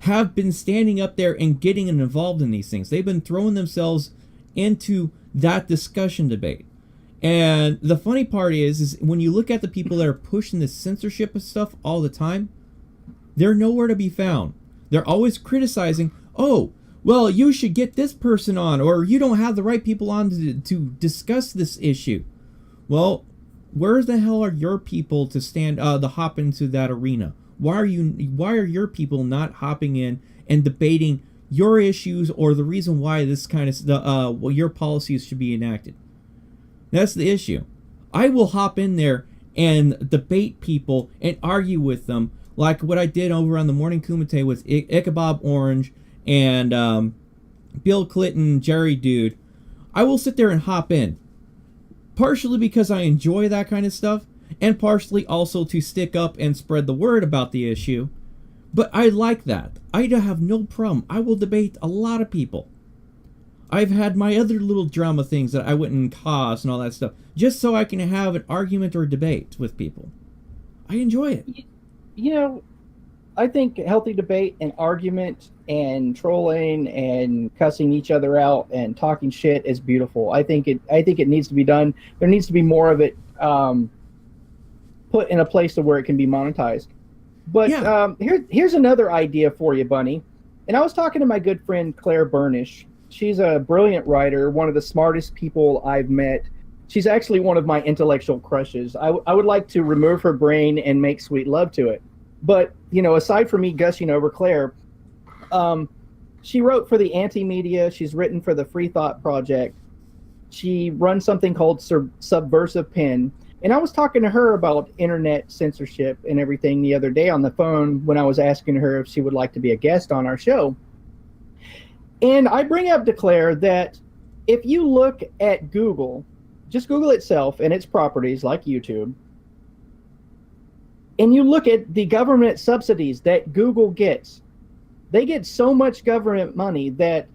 have been standing up there and getting involved in these things. They've been throwing themselves into that discussion debate. And the funny part is when you look at the people that are pushing this censorship of stuff all the time, they're nowhere to be found. They're always criticizing, oh, well, you should get this person on, or you don't have the right people on to discuss this issue. Well, where the hell are your people to stand, to hop into that arena? Why are your people not hopping in and debating your issues or the reason why this kind of your policies should be enacted? That's the issue. I will hop in there and debate people and argue with them, like what I did over on the Morning Kumite with Ichabod Orange and Bill Clinton, Jerry Dude. I will sit there and hop in, partially because I enjoy that kind of stuff, and partially also to stick up and spread the word about the issue. But I like that. I have no problem. I will debate a lot of people. I've had my other little drama things that I wouldn't cause and all that stuff, just so I can have an argument or debate with people. I enjoy it. You know, I think healthy debate and argument and trolling and cussing each other out and talking shit is beautiful. I think it needs to be done. There needs to be more of it put in a place to where it can be monetized. But yeah. Here's another idea for you, Bunny. And I was talking to my good friend Claire Burnish. She's a brilliant writer, one of the smartest people I've met. She's actually one of my intellectual crushes. I would like to remove her brain and make sweet love to it. But, you know, aside from me gushing over Claire, she wrote for the Anti-Media. She's written for the Free Thought Project. She runs something called Subversive Pen. And I was talking to her about internet censorship and everything the other day on the phone when I was asking her if she would like to be a guest on our show. And I bring up to Claire that if you look at Google, just Google itself and its properties like YouTube, and you look at the government subsidies that Google gets, they get so much government money that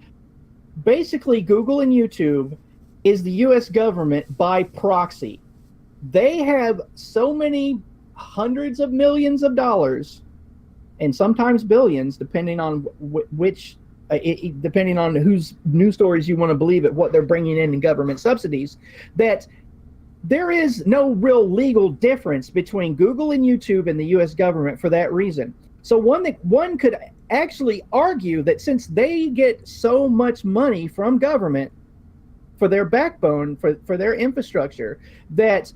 basically Google and YouTube is the U.S. government by proxy. They have so many hundreds of millions of dollars, and sometimes billions, depending on depending on whose news stories you want to believe at what they're bringing in government subsidies, that there is no real legal difference between Google and YouTube and the U.S. government for that reason. So one could actually argue that since they get so much money from government for their backbone, for their infrastructure, that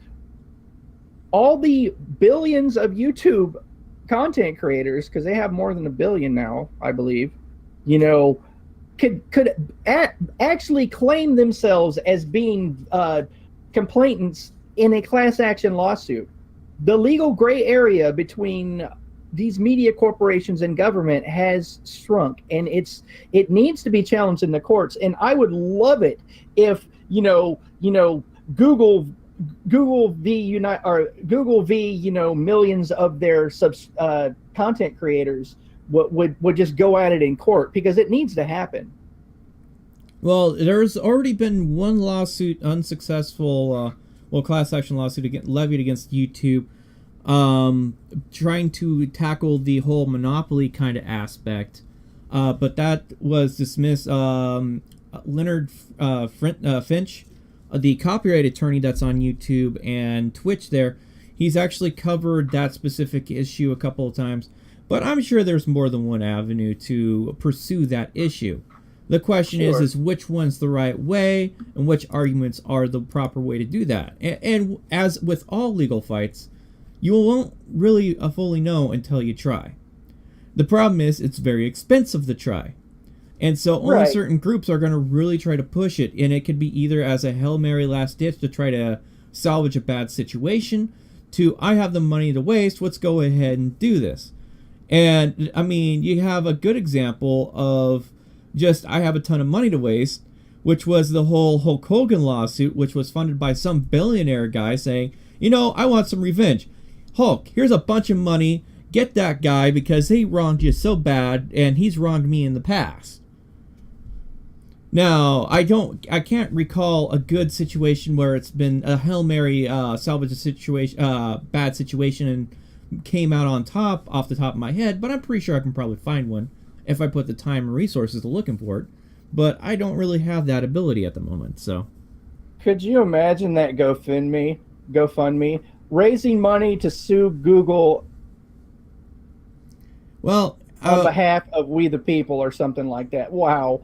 all the billions of YouTube content creators, because they have more than 1 billion now, I believe, you know, could actually claim themselves as being complainants in a class action lawsuit. The legal gray area between these media corporations and government has shrunk, and it needs to be challenged in the courts. And I would love it if Google v millions of their content creators would just go at it in court, because it needs to happen. Well, there's already been one lawsuit, unsuccessful, class action lawsuit levied against YouTube, trying to tackle the whole monopoly kind of aspect, but that was dismissed. Leonard Finch, the copyright attorney that's on YouTube and Twitch there, he's actually covered that specific issue a couple of times, but I'm sure there's more than one avenue to pursue that issue. The question is which one's the right way and which arguments are the proper way to do that. And as with all legal fights, you won't really fully know until you try. The problem is it's very expensive to try. And so only certain groups are going to really try to push it. And it could be either as a Hail Mary last ditch to try to salvage a bad situation, to I have the money to waste, let's go ahead and do this. And I mean, you have a good example of just I have a ton of money to waste, which was the whole Hulk Hogan lawsuit, which was funded by some billionaire guy saying, you know, I want some revenge. Hulk, here's a bunch of money, get that guy because he wronged you so bad and he's wronged me in the past. Now, I can't recall a good situation where it's been a Hail Mary salvage a situation, bad situation and came out on top off the top of my head, but I'm pretty sure I can probably find one. if I put the time and resources to looking for it. But I don't really have that ability at the moment, so. Could you imagine that GoFundMe, raising money to sue Google Well, on behalf of we the people or something like that? Wow.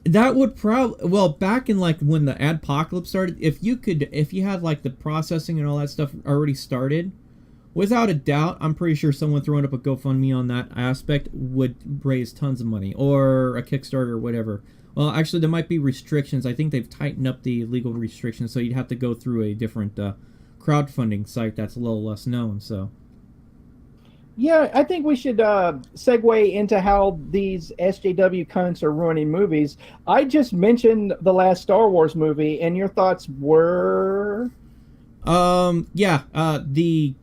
that would probably, well, back in like when the adpocalypse started, if you had like the processing and all that stuff already started, without a doubt, I'm pretty sure someone throwing up a GoFundMe on that aspect would raise tons of money, or a Kickstarter or whatever. Well, actually, there might be restrictions. I think they've tightened up the legal restrictions, so you'd have to go through a different crowdfunding site that's a little less known. So, Yeah, I think we should segue into how these SJW cunts are ruining movies. I just mentioned the last Star Wars movie, and your thoughts were? The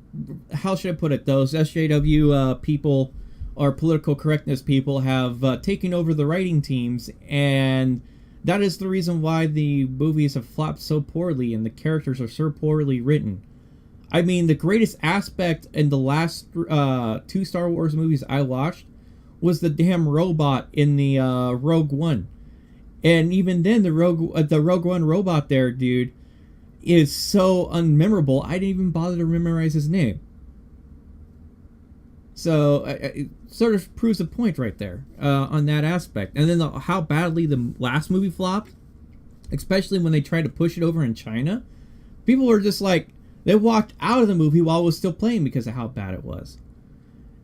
how should I put it? Those SJW people, or political correctness people, have taken over the writing teams, and that is the reason why the movies have flopped so poorly and the characters are so poorly written. I mean, the greatest aspect in the last two Star Wars movies I watched was the damn robot in the Rogue One, and even then, the Rogue One robot there, dude, is so unmemorable. I didn't even bother to memorize his name. So it sort of proves a point right there on that aspect. And then how badly the last movie flopped, especially when they tried to push it over in China. People were just like, they walked out of the movie while it was still playing because of how bad it was.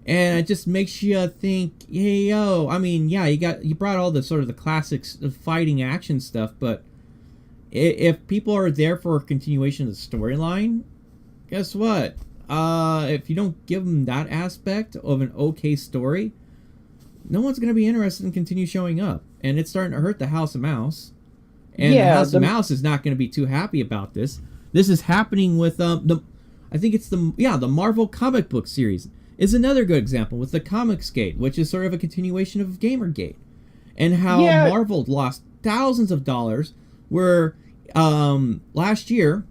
And it just makes you think, hey, yo, I mean, yeah, you brought all the sort of the classics of fighting action stuff, but if people are there for a continuation of the storyline, guess what? If you don't give them that aspect of an okay story, no one's going to be interested in continue showing up. And it's starting to hurt the House of Mouse. And the House of Mouse is not going to be too happy about this. This is happening with the Marvel comic book series is another good example with the Comicsgate, which is sort of a continuation of Gamergate, and how Marvel lost thousands of dollars. Where last year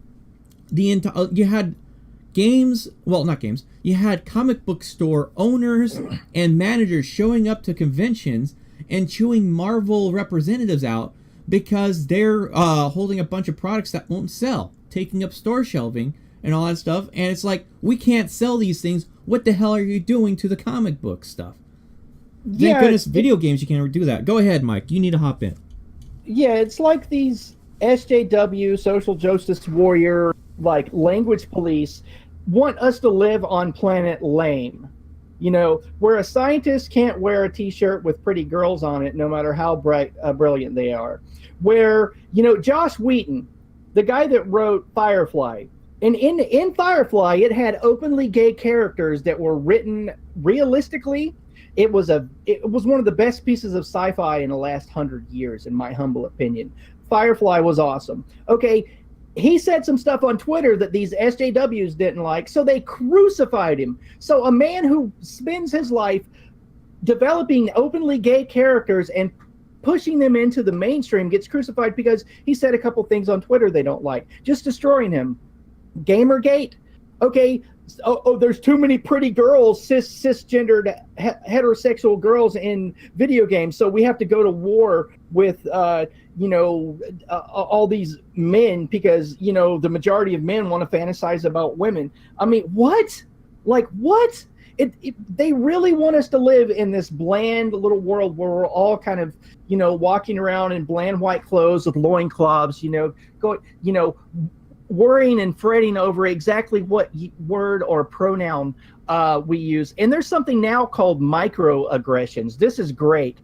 you had you had comic book store owners and managers showing up to conventions and chewing Marvel representatives out because they're holding a bunch of products that won't sell, taking up store shelving and all that stuff. And it's like, we can't sell these things. What the hell are you doing to the comic book stuff? Thank goodness video games you can't do that. Go ahead, Mike. You need to hop in. Yeah, it's like these SJW, social justice warrior, like language police, want us to live on planet lame. You know, where a scientist can't wear a t-shirt with pretty girls on it, no matter how brilliant they are. Where, you know, Joss Whedon, the guy that wrote Firefly, and in Firefly, it had openly gay characters that were written realistically. It was one of the best pieces of sci-fi in the last 100 years, in my humble opinion. Firefly was awesome. Okay, he said some stuff on Twitter that these SJWs didn't like, so they crucified him. So a man who spends his life developing openly gay characters and pushing them into the mainstream gets crucified because he said a couple things on Twitter they don't like, just destroying him. Gamergate. Okay, there's too many pretty girls, cisgendered heterosexual girls in video games, so we have to go to war with all these men because, you know, the majority of men want to fantasize about women. I mean, what? Like, what? They really want us to live in this bland little world where we're all kind of, you know, walking around in bland white clothes with loincloths, worrying and fretting over exactly what word or pronoun we use. And there's something now called microaggressions. This is great,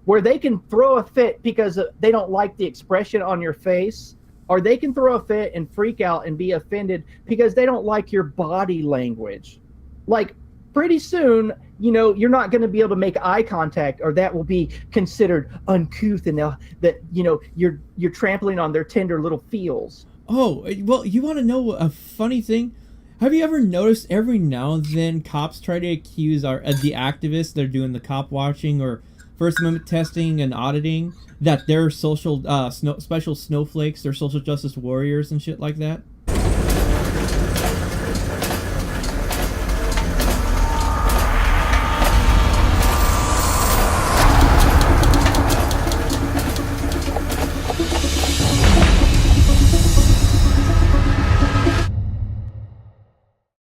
where they can throw a fit because they don't like the expression on your face, or they can throw a fit and freak out and be offended because they don't like your body language. Like, pretty soon, you know, you're not going to be able to make eye contact, or that will be considered uncouth, and that, you know, you're trampling on their tender little feels. Oh, well, you want to know a funny thing? Have you ever noticed every now and then cops try to accuse the activists that are doing the cop watching or First Amendment testing and auditing that they're social special snowflakes, they're social justice warriors and shit like that?